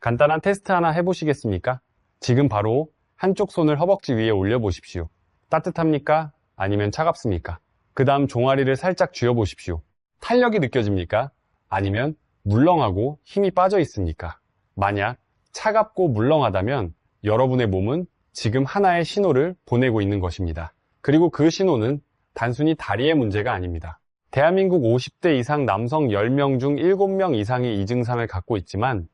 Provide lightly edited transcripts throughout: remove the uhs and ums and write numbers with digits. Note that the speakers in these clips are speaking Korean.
간단한 테스트 하나 해보시겠습니까? 지금 바로 한쪽 손을 허벅지 위에 올려보십시오. 따뜻합니까? 아니면 차갑습니까? 그 다음 종아리를 살짝 쥐어보십시오. 탄력이 느껴집니까? 아니면 물렁하고 힘이 빠져 있습니까? 만약 차갑고 물렁하다면 여러분의 몸은 지금 하나의 신호를 보내고 있는 것입니다. 그리고 그 신호는 단순히 다리의 문제가 아닙니다. 대한민국 50대 이상 남성 10명 중 7명 이상이 이 증상을 갖고 있지만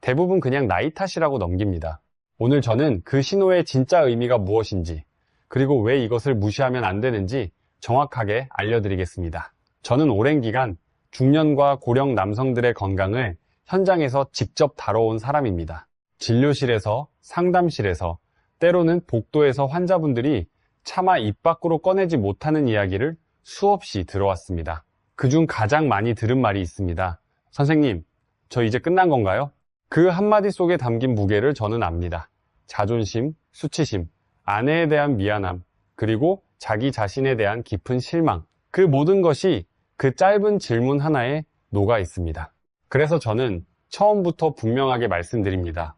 대부분 그냥 나이 탓이라고 넘깁니다. 오늘 저는 그 신호의 진짜 의미가 무엇인지, 그리고 왜 이것을 무시하면 안 되는지 정확하게 알려드리겠습니다. 저는 오랜 기간 중년과 고령 남성들의 건강을 현장에서 직접 다뤄온 사람입니다. 진료실에서, 상담실에서, 때로는 복도에서 환자분들이 차마 입 밖으로 꺼내지 못하는 이야기를 수없이 들어왔습니다. 그중 가장 많이 들은 말이 있습니다. 선생님, 저 이제 끝난 건가요? 그 한마디 속에 담긴 무게를 저는 압니다. 자존심, 수치심, 아내에 대한 미안함, 그리고 자기 자신에 대한 깊은 실망, 그 모든 것이 그 짧은 질문 하나에 녹아 있습니다. 그래서 저는 처음부터 분명하게 말씀드립니다.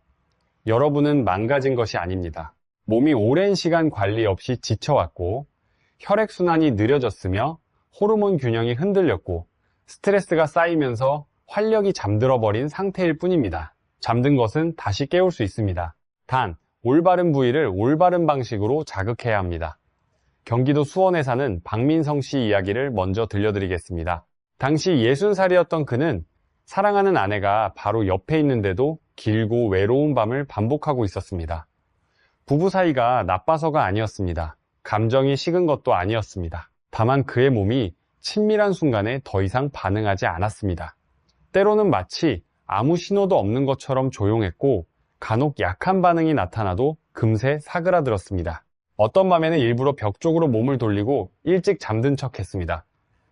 여러분은 망가진 것이 아닙니다. 몸이 오랜 시간 관리 없이 지쳐왔고, 혈액순환이 느려졌으며 호르몬 균형이 흔들렸고 스트레스가 쌓이면서 활력이 잠들어버린 상태일 뿐입니다. 잠든 것은 다시 깨울 수 있습니다. 단, 올바른 부위를 올바른 방식으로 자극해야 합니다. 경기도 수원에 사는 박민성 씨 이야기를 먼저 들려드리겠습니다. 당시 60살이었던 그는 사랑하는 아내가 바로 옆에 있는데도 길고 외로운 밤을 반복하고 있었습니다. 부부 사이가 나빠서가 아니었습니다. 감정이 식은 것도 아니었습니다. 다만 그의 몸이 친밀한 순간에 더 이상 반응하지 않았습니다. 때로는 마치 아무 신호도 없는 것처럼 조용했고 간혹 약한 반응이 나타나도 금세 사그라들었습니다. 어떤 밤에는 일부러 벽 쪽으로 몸을 돌리고 일찍 잠든 척 했습니다.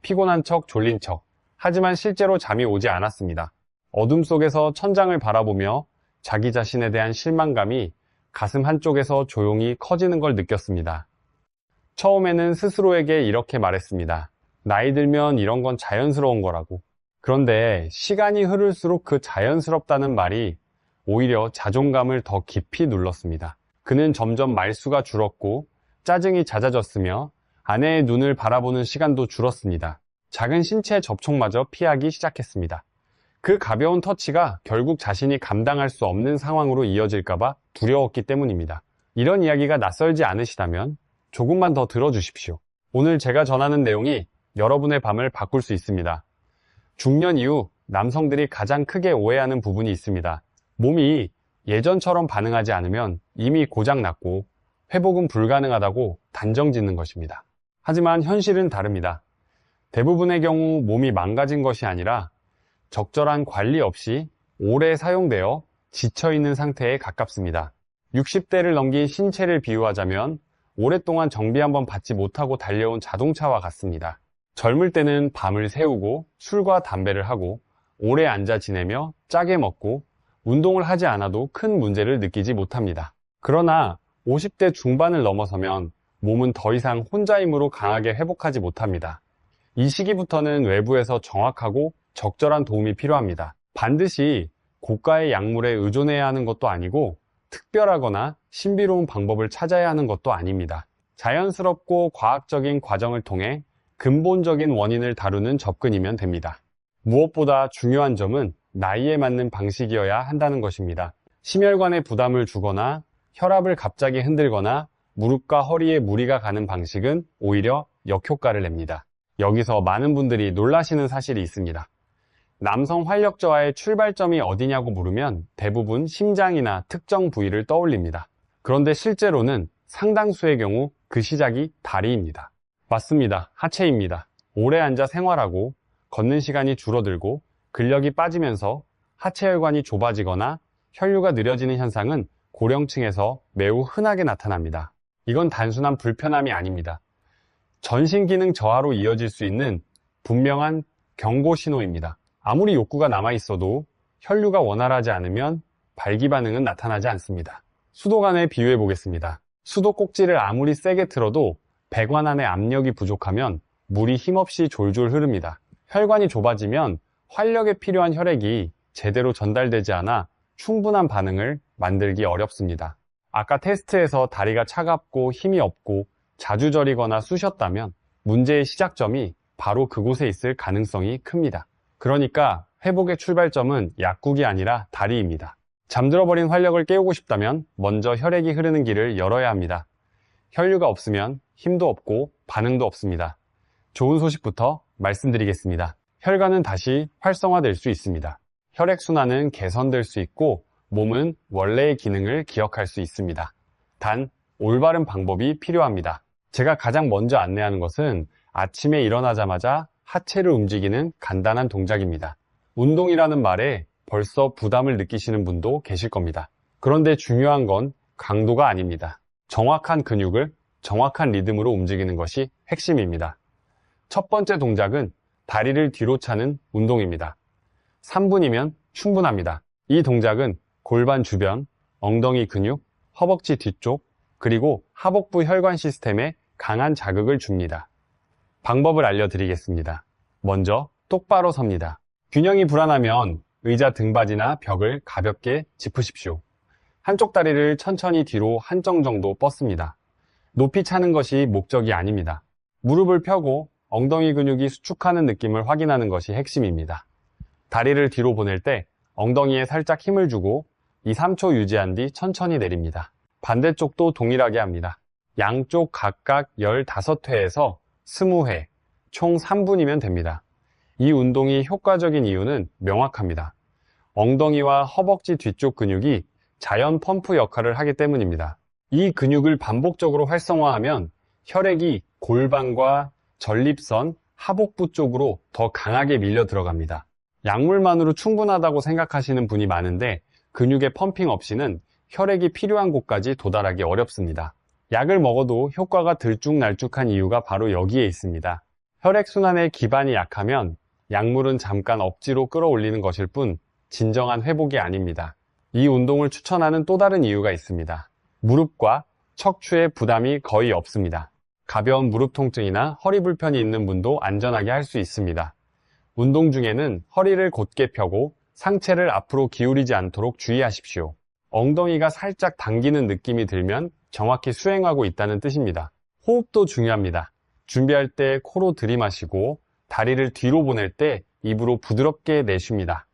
피곤한 척, 졸린 척. 하지만 실제로 잠이 오지 않았습니다. 어둠 속에서 천장을 바라보며 자기 자신에 대한 실망감이 가슴 한쪽에서 조용히 커지는 걸 느꼈습니다. 처음에는 스스로에게 이렇게 말했습니다. 나이 들면 이런 건 자연스러운 거라고. 그런데 시간이 흐를수록 그 자연스럽다는 말이 오히려 자존감을 더 깊이 눌렀습니다. 그는 점점 말수가 줄었고 짜증이 잦아졌으며 아내의 눈을 바라보는 시간도 줄었습니다. 작은 신체 접촉마저 피하기 시작했습니다. 그 가벼운 터치가 결국 자신이 감당할 수 없는 상황으로 이어질까봐 두려웠기 때문입니다. 이런 이야기가 낯설지 않으시다면 조금만 더 들어주십시오. 오늘 제가 전하는 내용이 여러분의 밤을 바꿀 수 있습니다. 중년 이후 남성들이 가장 크게 오해하는 부분이 있습니다. 몸이 예전처럼 반응하지 않으면 이미 고장났고 회복은 불가능하다고 단정 짓는 것입니다. 하지만 현실은 다릅니다. 대부분의 경우 몸이 망가진 것이 아니라 적절한 관리 없이 오래 사용되어 지쳐있는 상태에 가깝습니다. 60대를 넘긴 신체를 비유하자면 오랫동안 정비 한번 받지 못하고 달려온 자동차와 같습니다. 젊을 때는 밤을 새우고 술과 담배를 하고 오래 앉아 지내며 짜게 먹고 운동을 하지 않아도 큰 문제를 느끼지 못합니다. 그러나 50대 중반을 넘어서면 몸은 더 이상 혼자 힘으로 강하게 회복하지 못합니다. 이 시기부터는 외부에서 정확하고 적절한 도움이 필요합니다. 반드시 고가의 약물에 의존해야 하는 것도 아니고 특별하거나 신비로운 방법을 찾아야 하는 것도 아닙니다. 자연스럽고 과학적인 과정을 통해 근본적인 원인을 다루는 접근이면 됩니다. 무엇보다 중요한 점은 나이에 맞는 방식이어야 한다는 것입니다. 심혈관에 부담을 주거나 혈압을 갑자기 흔들거나 무릎과 허리에 무리가 가는 방식은 오히려 역효과를 냅니다. 여기서 많은 분들이 놀라시는 사실이 있습니다. 남성 활력 저하의 출발점이 어디냐고 물으면 대부분 심장이나 특정 부위를 떠올립니다. 그런데 실제로는 상당수의 경우 그 시작이 다리입니다. 맞습니다. 하체입니다. 오래 앉아 생활하고 걷는 시간이 줄어들고 근력이 빠지면서 하체혈관이 좁아지거나 혈류가 느려지는 현상은 고령층에서 매우 흔하게 나타납니다. 이건 단순한 불편함이 아닙니다. 전신 기능 저하로 이어질 수 있는 분명한 경고 신호입니다. 아무리 욕구가 남아있어도 혈류가 원활하지 않으면 발기 반응은 나타나지 않습니다. 수도관에 비유해 보겠습니다. 수도 꼭지를 아무리 세게 틀어도 배관 안에 압력이 부족하면 물이 힘없이 졸졸 흐릅니다. 혈관이 좁아지면 활력에 필요한 혈액이 제대로 전달되지 않아 충분한 반응을 만들기 어렵습니다. 아까 테스트에서 다리가 차갑고 힘이 없고 자주 저리거나 쑤셨다면 문제의 시작점이 바로 그곳에 있을 가능성이 큽니다. 그러니까 회복의 출발점은 약국이 아니라 다리입니다. 잠들어버린 활력을 깨우고 싶다면 먼저 혈액이 흐르는 길을 열어야 합니다. 혈류가 없으면 힘도 없고 반응도 없습니다. 좋은 소식부터 말씀드리겠습니다. 혈관은 다시 활성화될 수 있습니다. 혈액순환은 개선될 수 있고 몸은 원래의 기능을 기억할 수 있습니다. 단, 올바른 방법이 필요합니다. 제가 가장 먼저 안내하는 것은 아침에 일어나자마자 하체를 움직이는 간단한 동작입니다. 운동이라는 말에 벌써 부담을 느끼시는 분도 계실 겁니다. 그런데 중요한 건 강도가 아닙니다. 정확한 근육을 정확한 리듬으로 움직이는 것이 핵심입니다. 첫 번째 동작은 다리를 뒤로 차는 운동입니다. 3분이면 충분합니다. 이 동작은 골반 주변, 엉덩이 근육, 허벅지 뒤쪽, 그리고 하복부 혈관 시스템에 강한 자극을 줍니다. 방법을 알려드리겠습니다. 먼저 똑바로 섭니다. 균형이 불안하면 의자 등받이나 벽을 가볍게 짚으십시오. 한쪽 다리를 천천히 뒤로 한정 정도 뻗습니다. 높이 차는 것이 목적이 아닙니다. 무릎을 펴고 엉덩이 근육이 수축하는 느낌을 확인하는 것이 핵심입니다. 다리를 뒤로 보낼 때 엉덩이에 살짝 힘을 주고 2-3초 유지한 뒤 천천히 내립니다. 반대쪽도 동일하게 합니다. 양쪽 각각 15회에서 20회, 총 3분이면 됩니다. 이 운동이 효과적인 이유는 명확합니다. 엉덩이와 허벅지 뒤쪽 근육이 자연 펌프 역할을 하기 때문입니다. 이 근육을 반복적으로 활성화하면 혈액이 골반과 전립선, 하복부 쪽으로 더 강하게 밀려 들어갑니다. 약물만으로 충분하다고 생각하시는 분이 많은데 근육의 펌핑 없이는 혈액이 필요한 곳까지 도달하기 어렵습니다. 약을 먹어도 효과가 들쭉날쭉한 이유가 바로 여기에 있습니다. 혈액순환의 기반이 약하면 약물은 잠깐 억지로 끌어올리는 것일 뿐 진정한 회복이 아닙니다. 이 운동을 추천하는 또 다른 이유가 있습니다. 무릎과 척추에 부담이 거의 없습니다. 가벼운 무릎 통증이나 허리 불편이 있는 분도 안전하게 할 수 있습니다. 운동 중에는 허리를 곧게 펴고 상체를 앞으로 기울이지 않도록 주의하십시오. 엉덩이가 살짝 당기는 느낌이 들면 정확히 수행하고 있다는 뜻입니다. 호흡도 중요합니다. 준비할 때 코로 들이마시고 다리를 뒤로 보낼 때 입으로 부드럽게 내쉽니다.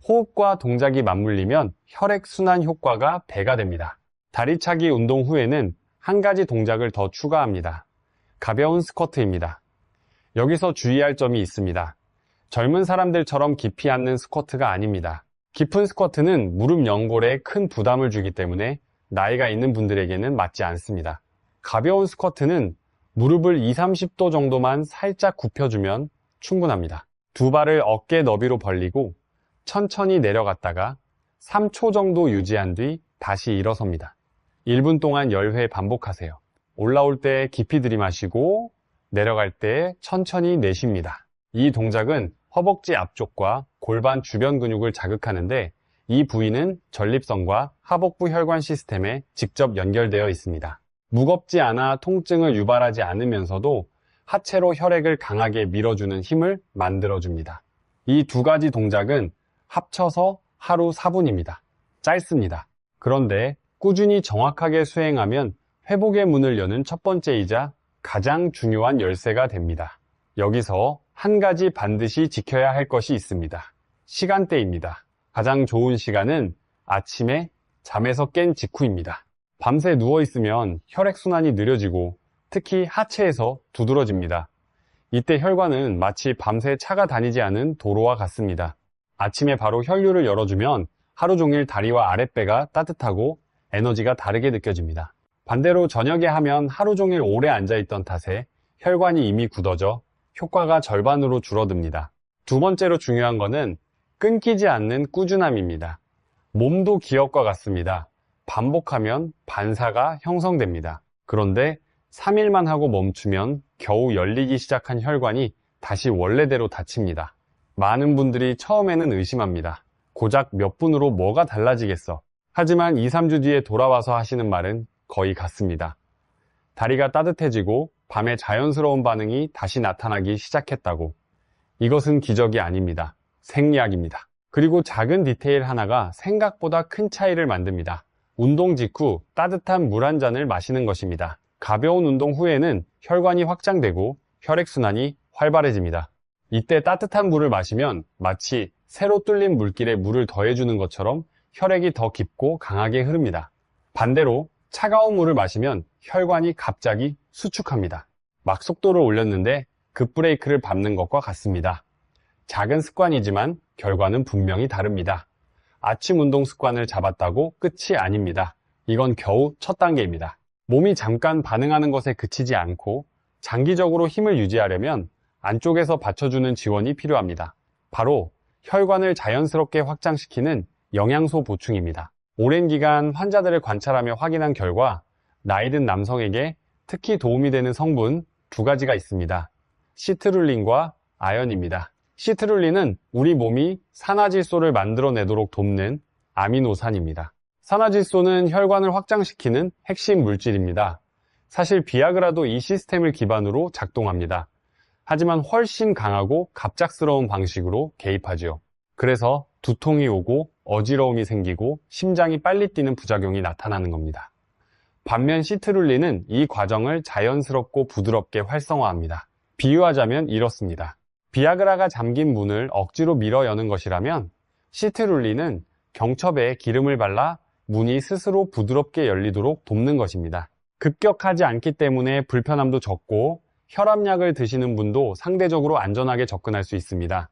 호흡과 동작이 맞물리면 혈액순환 효과가 배가 됩니다. 다리차기 운동 후에는 한 가지 동작을 더 추가합니다. 가벼운 스쿼트입니다. 여기서 주의할 점이 있습니다. 젊은 사람들처럼 깊이 앉는 스쿼트가 아닙니다. 깊은 스쿼트는 무릎 연골에 큰 부담을 주기 때문에 나이가 있는 분들에게는 맞지 않습니다. 가벼운 스쿼트는 무릎을 20-30도 정도만 살짝 굽혀주면 충분합니다. 두 발을 어깨 너비로 벌리고 천천히 내려갔다가 3초 정도 유지한 뒤 다시 일어섭니다. 1분 동안 10회 반복하세요. 올라올 때 깊이 들이마시고 내려갈 때 천천히 내쉽니다. 이 동작은 허벅지 앞쪽과 골반 주변 근육을 자극하는데 이 부위는 전립선과 하복부 혈관 시스템에 직접 연결되어 있습니다. 무겁지 않아 통증을 유발하지 않으면서도 하체로 혈액을 강하게 밀어주는 힘을 만들어줍니다. 이 두 가지 동작은 합쳐서 하루 4분입니다. 짧습니다. 그런데 꾸준히 정확하게 수행하면 회복의 문을 여는 첫 번째이자 가장 중요한 열쇠가 됩니다. 여기서 한 가지 반드시 지켜야 할 것이 있습니다. 시간대입니다. 가장 좋은 시간은 아침에 잠에서 깬 직후입니다. 밤새 누워있으면 혈액순환이 느려지고 특히 하체에서 두드러집니다. 이때 혈관은 마치 밤새 차가 다니지 않은 도로와 같습니다. 아침에 바로 혈류를 열어주면 하루 종일 다리와 아랫배가 따뜻하고 에너지가 다르게 느껴집니다. 반대로 저녁에 하면 하루 종일 오래 앉아있던 탓에 혈관이 이미 굳어져 효과가 절반으로 줄어듭니다. 두 번째로 중요한 것은 끊기지 않는 꾸준함입니다. 몸도 기억과 같습니다. 반복하면 반사가 형성됩니다. 그런데 3일만 하고 멈추면 겨우 열리기 시작한 혈관이 다시 원래대로 닫힙니다. 많은 분들이 처음에는 의심합니다. 고작 몇 분으로 뭐가 달라지겠어. 하지만 2-3주 뒤에 돌아와서 하시는 말은 거의 같습니다. 다리가 따뜻해지고 밤에 자연스러운 반응이 다시 나타나기 시작했다고. 이것은 기적이 아닙니다. 생리학입니다. 그리고 작은 디테일 하나가 생각보다 큰 차이를 만듭니다. 운동 직후 따뜻한 물 한 잔을 마시는 것입니다. 가벼운 운동 후에는 혈관이 확장되고 혈액순환이 활발해집니다. 이때 따뜻한 물을 마시면 마치 새로 뚫린 물길에 물을 더해주는 것처럼 혈액이 더 깊고 강하게 흐릅니다. 반대로 차가운 물을 마시면 혈관이 갑자기 수축합니다. 막 속도를 올렸는데 급브레이크를 밟는 것과 같습니다. 작은 습관이지만 결과는 분명히 다릅니다. 아침 운동 습관을 잡았다고 끝이 아닙니다. 이건 겨우 첫 단계입니다. 몸이 잠깐 반응하는 것에 그치지 않고 장기적으로 힘을 유지하려면 안쪽에서 받쳐주는 지원이 필요합니다. 바로 혈관을 자연스럽게 확장시키는 영양소 보충입니다. 오랜 기간 환자들을 관찰하며 확인한 결과 나이 든 남성에게 특히 도움이 되는 성분 두 가지가 있습니다. 시트룰린과 아연입니다. 시트룰린은 우리 몸이 산화질소를 만들어내도록 돕는 아미노산입니다. 산화질소는 혈관을 확장시키는 핵심 물질입니다. 사실 비아그라도 이 시스템을 기반으로 작동합니다. 하지만 훨씬 강하고 갑작스러운 방식으로 개입하죠. 그래서 두통이 오고 어지러움이 생기고 심장이 빨리 뛰는 부작용이 나타나는 겁니다. 반면 시트룰린은 이 과정을 자연스럽고 부드럽게 활성화합니다. 비유하자면 이렇습니다. 비아그라가 잠긴 문을 억지로 밀어 여는 것이라면 시트룰린은 경첩에 기름을 발라 문이 스스로 부드럽게 열리도록 돕는 것입니다. 급격하지 않기 때문에 불편함도 적고 혈압약을 드시는 분도 상대적으로 안전하게 접근할 수 있습니다.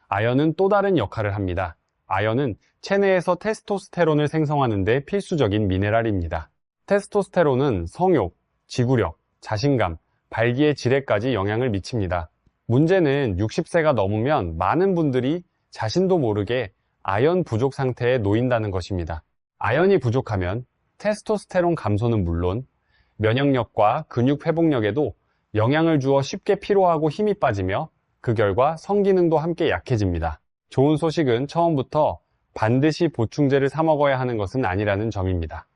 아연은 또 다른 역할을 합니다. 아연은 체내에서 테스토스테론을 생성하는 데 필수적인 미네랄입니다. 테스토스테론은 성욕, 지구력, 자신감, 발기의 질에까지 영향을 미칩니다. 문제는 60세가 넘으면 많은 분들이 자신도 모르게 아연 부족 상태에 놓인다는 것입니다. 아연이 부족하면 테스토스테론 감소는 물론 면역력과 근육 회복력에도 영향을 주어 쉽게 피로하고 힘이 빠지며 그 결과 성기능도 함께 약해집니다. 좋은 소식은 처음부터 반드시 보충제를 사 먹어야 하는 것은 아니라는 점입니다.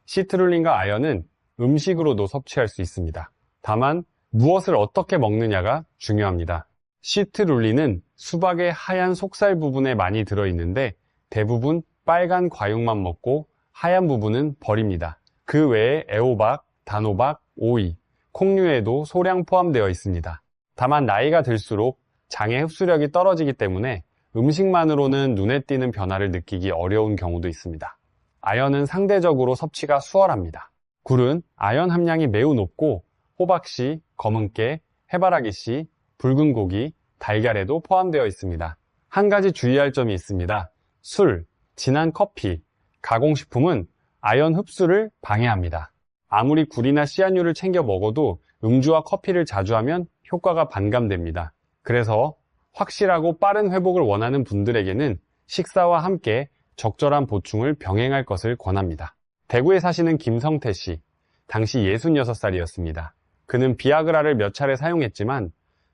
시트룰린과 아연은 음식으로도 섭취할 수 있습니다. 다만 무엇을 어떻게 먹느냐가 중요합니다. 시트룰린은 수박의 하얀 속살 부분에 많이 들어있는데 대부분 빨간 과육만 먹고 하얀 부분은 버립니다. 그 외에 애호박, 단호박, 오이, 콩류에도 소량 포함되어 있습니다. 다만 나이가 들수록 장의 흡수력이 떨어지기 때문에 음식만으로는 눈에 띄는 변화를 느끼기 어려운 경우도 있습니다. 아연은 상대적으로 섭취가 수월합니다. 굴은 아연 함량이 매우 높고 호박씨, 검은깨, 해바라기씨, 붉은 고기, 달걀에도 포함되어 있습니다. 한 가지 주의할 점이 있습니다. 술, 진한 커피, 가공식품은 아연 흡수를 방해합니다. 아무리 굴이나 씨앗류를 챙겨 먹어도 음주와 커피를 자주 하면 효과가 반감됩니다. 그래서 확실하고 빠른 회복을 원하는 분들에게는 식사와 함께 적절한 보충을 병행할 것을 권합니다. 대구에 사시는 김성태 씨, 당시 66살이었습니다. 그는 비아그라를 몇 차례 사용했지만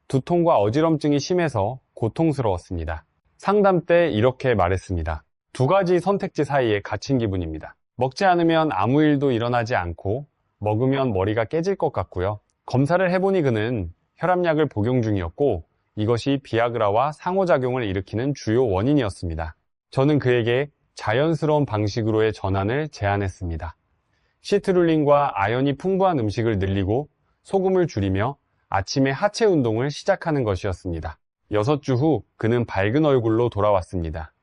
두통과 어지럼증이 심해서 고통스러웠습니다. 상담 때 이렇게 말했습니다. 두 가지 선택지 사이에 갇힌 기분입니다. 먹지 않으면 아무 일도 일어나지 않고 먹으면 머리가 깨질 것 같고요. 검사를 해보니 그는 혈압약을 복용 중이었고 이것이 비아그라와 상호작용을 일으키는 주요 원인이었습니다. 저는 그에게 자연스러운 방식으로의 전환을 제안했습니다. 시트룰린과 아연이 풍부한 음식을 늘리고 소금을 줄이며 아침에 하체 운동을 시작하는 것이었습니다. 6주 후 그는 밝은 얼굴로 돌아왔습니다.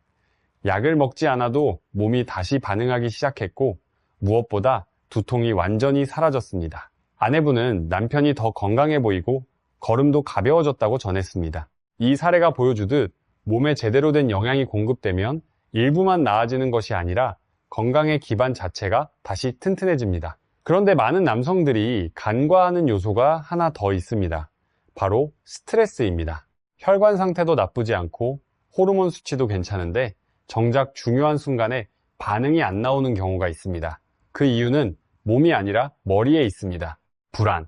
약을 먹지 않아도 몸이 다시 반응하기 시작했고 무엇보다 두통이 완전히 사라졌습니다. 아내분은 남편이 더 건강해 보이고 걸음도 가벼워졌다고 전했습니다. 이 사례가 보여주듯 몸에 제대로 된 영양이 공급되면 일부만 나아지는 것이 아니라 건강의 기반 자체가 다시 튼튼해집니다. 그런데 많은 남성들이 간과하는 요소가 하나 더 있습니다. 바로 스트레스입니다. 혈관 상태도 나쁘지 않고 호르몬 수치도 괜찮은데 정작 중요한 순간에 반응이 안 나오는 경우가 있습니다. 그 이유는 몸이 아니라 머리에 있습니다. 불안,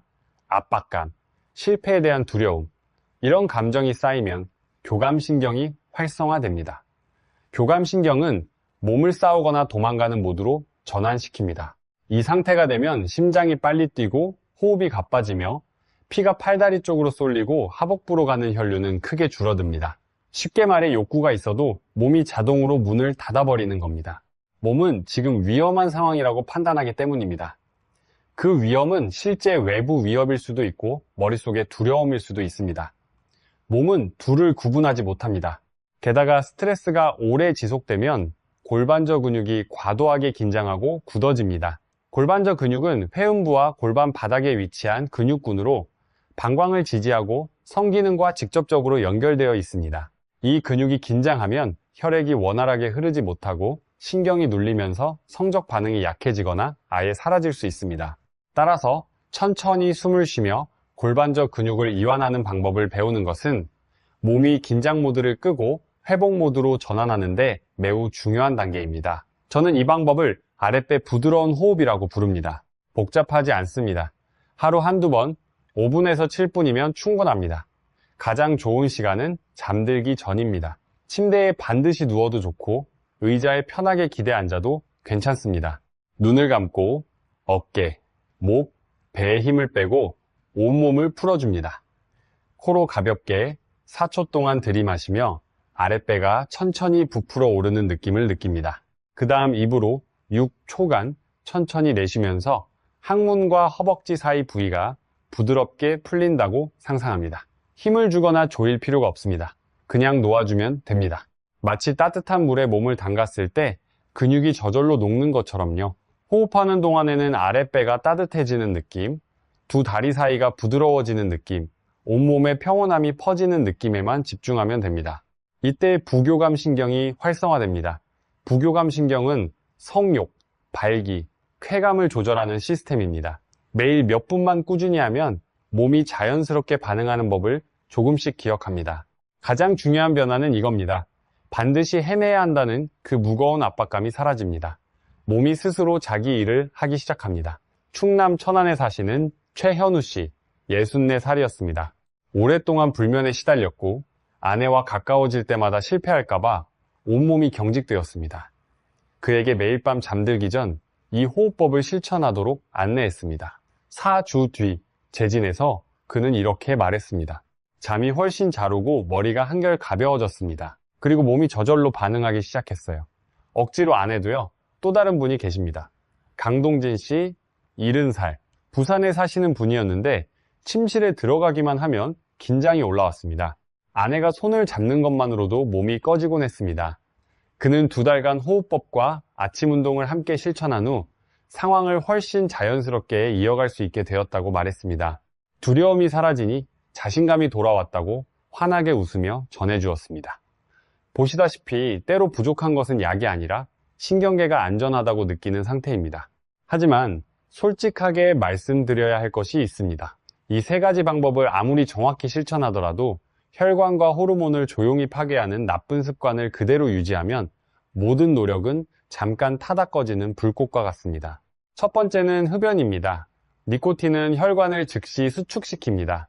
압박감, 실패에 대한 두려움, 이런 감정이 쌓이면 교감신경이 활성화됩니다. 교감신경은 몸을 싸우거나 도망가는 모드로 전환시킵니다. 이 상태가 되면 심장이 빨리 뛰고 호흡이 가빠지며 피가 팔다리 쪽으로 쏠리고 하복부로 가는 혈류는 크게 줄어듭니다. 쉽게 말해 욕구가 있어도 몸이 자동으로 문을 닫아버리는 겁니다. 몸은 지금 위험한 상황이라고 판단하기 때문입니다. 그 위험은 실제 외부 위협일 수도 있고 머릿속의 두려움일 수도 있습니다. 몸은 둘을 구분하지 못합니다. 게다가 스트레스가 오래 지속되면 골반저 근육이 과도하게 긴장하고 굳어집니다. 골반저 근육은 회음부와 골반 바닥에 위치한 근육군으로 방광을 지지하고 성기능과 직접적으로 연결되어 있습니다. 이 근육이 긴장하면 혈액이 원활하게 흐르지 못하고 신경이 눌리면서 성적 반응이 약해지거나 아예 사라질 수 있습니다. 따라서 천천히 숨을 쉬며 골반저 근육을 이완하는 방법을 배우는 것은 몸이 긴장 모드를 끄고 회복 모드로 전환하는 데 매우 중요한 단계입니다. 저는 이 방법을 아랫배 부드러운 호흡이라고 부릅니다. 복잡하지 않습니다. 하루 한두 번, 5분에서 7분이면 충분합니다. 가장 좋은 시간은 잠들기 전입니다. 침대에 반드시 누워도 좋고 의자에 편하게 기대 앉아도 괜찮습니다. 눈을 감고 어깨, 목, 배에 힘을 빼고 온몸을 풀어줍니다. 코로 가볍게 4초 동안 들이마시며 아랫배가 천천히 부풀어 오르는 느낌을 느낍니다. 그 다음 입으로 6초간 천천히 내쉬면서 항문과 허벅지 사이 부위가 부드럽게 풀린다고 상상합니다. 힘을 주거나 조일 필요가 없습니다. 그냥 놓아주면 됩니다. 마치 따뜻한 물에 몸을 담갔을 때 근육이 저절로 녹는 것처럼요. 호흡하는 동안에는 아랫배가 따뜻해지는 느낌, 두 다리 사이가 부드러워지는 느낌, 온몸에 평온함이 퍼지는 느낌에만 집중하면 됩니다. 이때 부교감 신경이 활성화됩니다. 부교감 신경은 성욕, 발기, 쾌감을 조절하는 시스템입니다. 매일 몇 분만 꾸준히 하면 몸이 자연스럽게 반응하는 법을 조금씩 기억합니다. 가장 중요한 변화는 이겁니다. 반드시 해내야 한다는 그 무거운 압박감이 사라집니다. 몸이 스스로 자기 일을 하기 시작합니다. 충남 천안에 사시는 최현우 씨, 64살이었습니다. 오랫동안 불면에 시달렸고 아내와 가까워질 때마다 실패할까봐 온몸이 경직되었습니다. 그에게 매일 밤 잠들기 전 이 호흡법을 실천하도록 안내했습니다. 4주 뒤 재진에서 그는 이렇게 말했습니다. 잠이 훨씬 잘 오고 머리가 한결 가벼워졌습니다. 그리고 몸이 저절로 반응하기 시작했어요. 억지로 안 해도요. 또 다른 분이 계십니다. 강동진 씨, 70살. 부산에 사시는 분이었는데 침실에 들어가기만 하면 긴장이 올라왔습니다. 아내가 손을 잡는 것만으로도 몸이 꺼지곤 했습니다. 그는 2달간 호흡법과 아침 운동을 함께 실천한 후 상황을 훨씬 자연스럽게 이어갈 수 있게 되었다고 말했습니다. 두려움이 사라지니 자신감이 돌아왔다고 환하게 웃으며 전해주었습니다. 보시다시피 때로 부족한 것은 약이 아니라 신경계가 안전하다고 느끼는 상태입니다. 하지만 솔직하게 말씀드려야 할 것이 있습니다. 이 3가지 방법을 아무리 정확히 실천하더라도 혈관과 호르몬을 조용히 파괴하는 나쁜 습관을 그대로 유지하면 모든 노력은 잠깐 타다 꺼지는 불꽃과 같습니다. 첫 번째는 흡연입니다. 니코틴은 혈관을 즉시 수축시킵니다.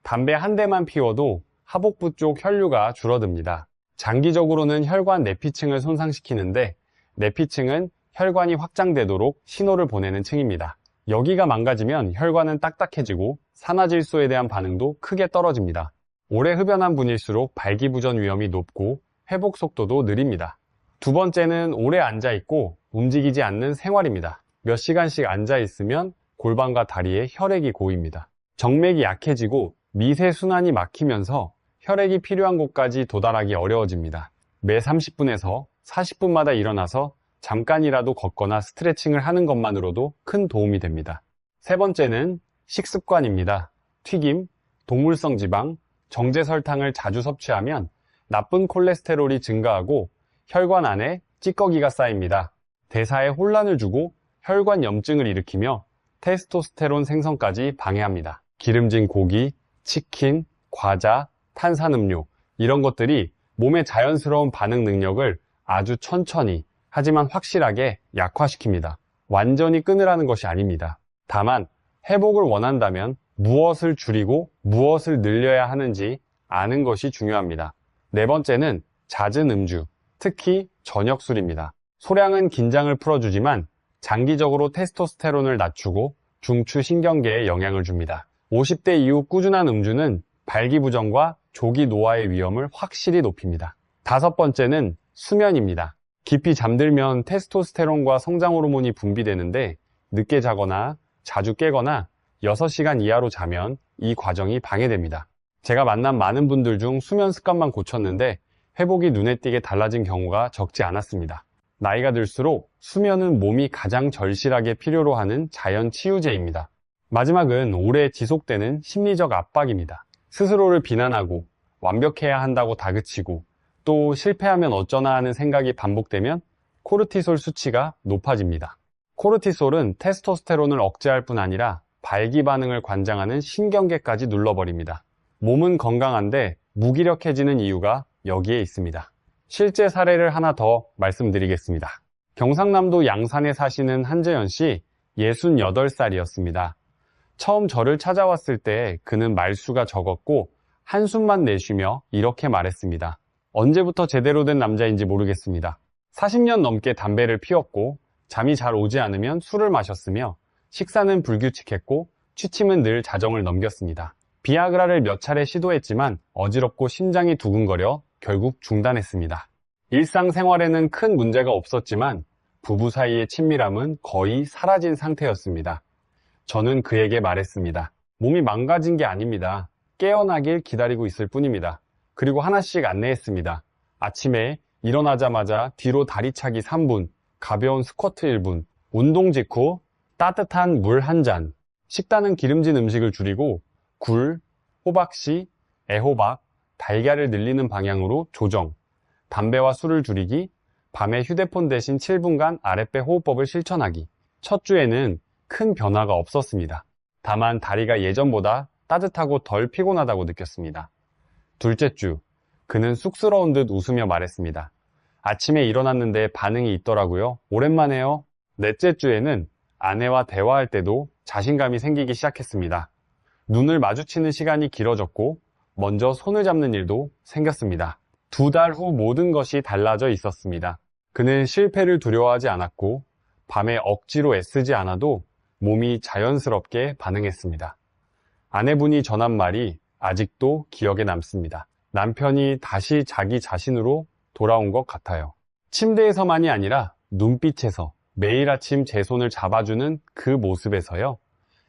담배 한 대만 피워도 하복부 쪽 혈류가 줄어듭니다. 장기적으로는 혈관 내피층을 손상시키는데 내피층은 혈관이 확장되도록 신호를 보내는 층입니다. 여기가 망가지면 혈관은 딱딱해지고 산화질소에 대한 반응도 크게 떨어집니다. 오래 흡연한 분일수록 발기부전 위험이 높고 회복 속도도 느립니다. 두 번째는 오래 앉아있고 움직이지 않는 생활입니다. 몇 시간씩 앉아있으면 골반과 다리에 혈액이 고입니다. 정맥이 약해지고 미세순환이 막히면서 혈액이 필요한 곳까지 도달하기 어려워집니다. 매 30분에서 40분마다 일어나서 잠깐이라도 걷거나 스트레칭을 하는 것만으로도 큰 도움이 됩니다. 세 번째는 식습관입니다. 튀김, 동물성 지방, 정제 설탕을 자주 섭취하면 나쁜 콜레스테롤이 증가하고 혈관 안에 찌꺼기가 쌓입니다. 대사에 혼란을 주고 혈관 염증을 일으키며 테스토스테론 생성까지 방해합니다. 기름진 고기, 치킨, 과자, 탄산음료 이런 것들이 몸의 자연스러운 반응 능력을 아주 천천히 하지만 확실하게 약화시킵니다. 완전히 끊으라는 것이 아닙니다. 다만 회복을 원한다면 무엇을 줄이고 무엇을 늘려야 하는지 아는 것이 중요합니다. 네 번째는 잦은 음주, 특히 저녁술입니다. 소량은 긴장을 풀어주지만 장기적으로 테스토스테론을 낮추고 중추신경계에 영향을 줍니다. 50대 이후 꾸준한 음주는 발기부전과 조기 노화의 위험을 확실히 높입니다. 다섯 번째는 수면입니다. 깊이 잠들면 테스토스테론과 성장 호르몬이 분비되는데 늦게 자거나 자주 깨거나 6시간 이하로 자면 이 과정이 방해됩니다. 제가 만난 많은 분들 중 수면 습관만 고쳤는데 회복이 눈에 띄게 달라진 경우가 적지 않았습니다. 나이가 들수록 수면은 몸이 가장 절실하게 필요로 하는 자연 치유제입니다. 마지막은 오래 지속되는 심리적 압박입니다. 스스로를 비난하고 완벽해야 한다고 다그치고 또 실패하면 어쩌나 하는 생각이 반복되면 코르티솔 수치가 높아집니다. 코르티솔은 테스토스테론을 억제할 뿐 아니라 발기 반응을 관장하는 신경계까지 눌러버립니다. 몸은 건강한데 무기력해지는 이유가 여기에 있습니다. 실제 사례를 하나 더 말씀드리겠습니다. 경상남도 양산에 사시는 한재현 씨 68살이었습니다. 처음 저를 찾아왔을 때 그는 말수가 적었고 한숨만 내쉬며 이렇게 말했습니다. 언제부터 제대로 된 남자인지 모르겠습니다. 40년 넘게 담배를 피웠고 잠이 잘 오지 않으면 술을 마셨으며 식사는 불규칙했고 취침은 늘 자정을 넘겼습니다. 비아그라를 몇 차례 시도했지만 어지럽고 심장이 두근거려 결국 중단했습니다. 일상생활에는 큰 문제가 없었지만 부부 사이의 친밀함은 거의 사라진 상태였습니다. 저는 그에게 말했습니다. 몸이 망가진 게 아닙니다. 깨어나길 기다리고 있을 뿐입니다. 그리고 하나씩 안내했습니다. 아침에 일어나자마자 뒤로 다리차기 3분, 가벼운 스쿼트 1분, 운동 직후 따뜻한 물 1잔, 식단은 기름진 음식을 줄이고 굴, 호박씨, 애호박, 달걀을 늘리는 방향으로 조정, 담배와 술을 줄이기, 밤에 휴대폰 대신 7분간 아랫배 호흡법을 실천하기. 첫 주에는 큰 변화가 없었습니다. 다만 다리가 예전보다 따뜻하고 덜 피곤하다고 느꼈습니다. 둘째 주, 그는 쑥스러운 듯 웃으며 말했습니다. 아침에 일어났는데 반응이 있더라고요. 오랜만에요. 넷째 주에는 아내와 대화할 때도 자신감이 생기기 시작했습니다. 눈을 마주치는 시간이 길어졌고 먼저 손을 잡는 일도 생겼습니다. 2달 후 모든 것이 달라져 있었습니다. 그는 실패를 두려워하지 않았고 밤에 억지로 애쓰지 않아도 몸이 자연스럽게 반응했습니다. 아내분이 전한 말이 아직도 기억에 남습니다. 남편이 다시 자기 자신으로 돌아온 것 같아요. 침대에서만이 아니라 눈빛에서 매일 아침 제 손을 잡아주는 그 모습에서요.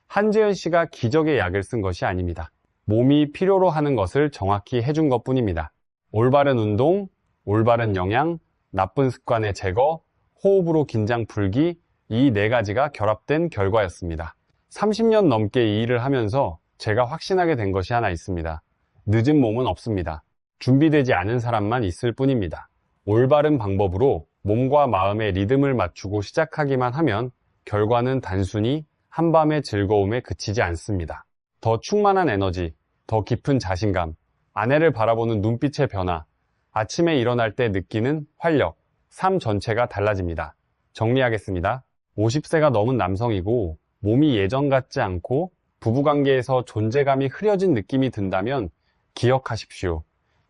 한재현 씨가 기적의 약을 쓴 것이 아닙니다. 몸이 필요로 하는 것을 정확히 해준 것 뿐입니다. 올바른 운동, 올바른 영양, 나쁜 습관의 제거, 호흡으로 긴장 풀기, 이 4가지가 결합된 결과였습니다. 30년 넘게 이 일을 하면서 제가 확신하게 된 것이 하나 있습니다. 늦은 몸은 없습니다. 준비되지 않은 사람만 있을 뿐입니다. 올바른 방법으로 몸과 마음의 리듬을 맞추고 시작하기만 하면 결과는 단순히 한밤의 즐거움에 그치지 않습니다. 더 충만한 에너지, 더 깊은 자신감, 아내를 바라보는 눈빛의 변화, 아침에 일어날 때 느끼는 활력, 삶 전체가 달라집니다. 정리하겠습니다. 50세가 넘은 남성이고 몸이 예전 같지 않고 부부관계에서 존재감이 흐려진 느낌이 든다면 기억하십시오.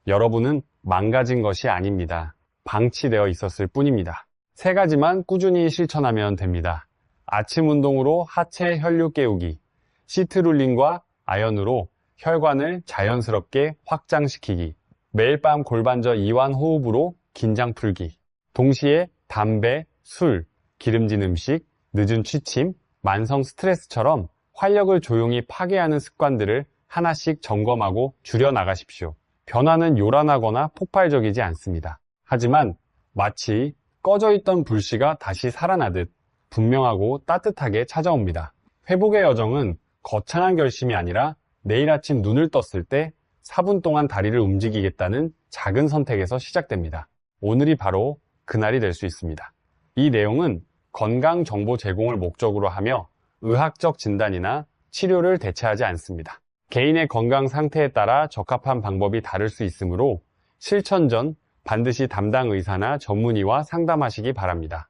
여러분은 망가진 것이 아닙니다. 방치되어 있었을 뿐입니다. 3가지만 꾸준히 실천하면 됩니다. 아침 운동으로 하체 혈류 깨우기, 시트룰링과 아연으로 혈관을 자연스럽게 확장시키기, 매일 밤 골반저 이완 호흡으로 긴장 풀기, 동시에 담배, 술, 기름진 음식, 늦은 취침, 만성 스트레스처럼 활력을 조용히 파괴하는 습관들을 하나씩 점검하고 줄여나가십시오. 변화는 요란하거나 폭발적이지 않습니다. 하지만 마치 꺼져있던 불씨가 다시 살아나듯 분명하고 따뜻하게 찾아옵니다. 회복의 여정은 거창한 결심이 아니라 내일 아침 눈을 떴을 때 4분 동안 다리를 움직이겠다는 작은 선택에서 시작됩니다. 오늘이 바로 그날이 될 수 있습니다. 이 내용은 건강 정보 제공을 목적으로 하며 의학적 진단이나 치료를 대체하지 않습니다. 개인의 건강 상태에 따라 적합한 방법이 다를 수 있으므로 실천 전 반드시 담당 의사나 전문의와 상담하시기 바랍니다.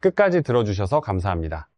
끝까지 들어주셔서 감사합니다.